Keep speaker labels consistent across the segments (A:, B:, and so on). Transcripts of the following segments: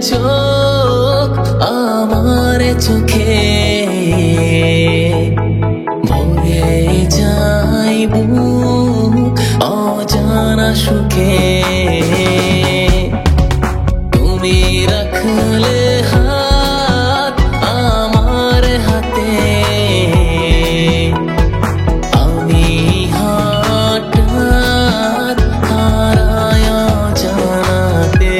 A: চোখ আমার চোখে ভরে যায় বুক অজানা সুখে। তুমি রাখলে হাত আমার হাতে, আমি হঠাৎ হারায় অজানাতে।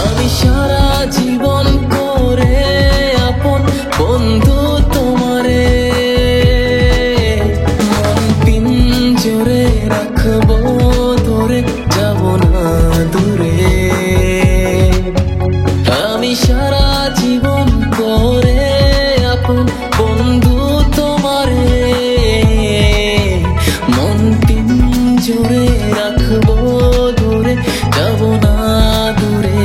A: আমি সারা জীবন করে আপন বন্ধু তোমারে, মন পিঞ্জরে রাখবো ধরে যাব না দূরে। আমি সারা জীবন করে আপন বন্ধু তোমারে, মন পিঞ্জরে রাখবো ধরে যাব না দূরে।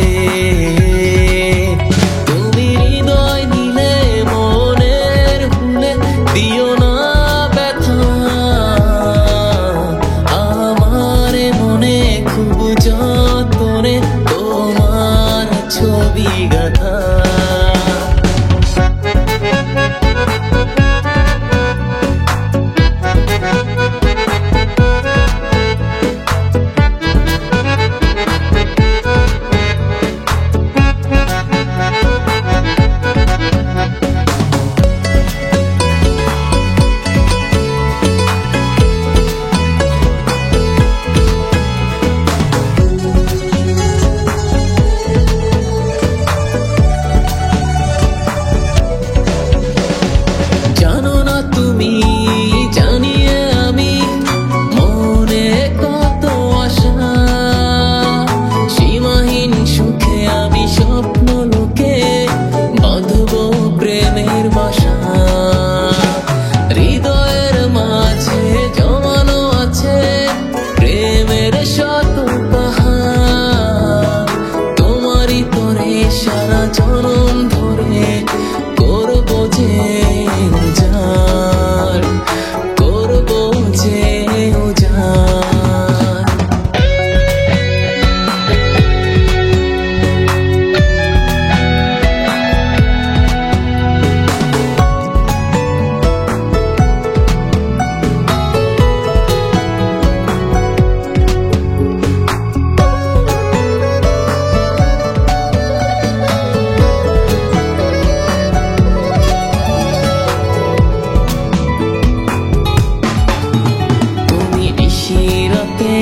A: তুমি হৃদয় নিলে মনের ভুলে দিও না ব্যথা, আমার মনে খুব যতনে তোমার ছবি গাথা। জানো না তুমি জানিয়ে আমি মনে কত আশা, সীমাহীন সুখে আমি স্বপ্ন লোকে বাঁধবো প্রেমের বাসা। হৃদয়ের মাঝে জমানো আছে প্রেমের শত পাহাড়, তোমারই তরে সারা জনম ধরে করবো যে উজাড়, করবো যে উজাড়। তুমি নিশিরাতে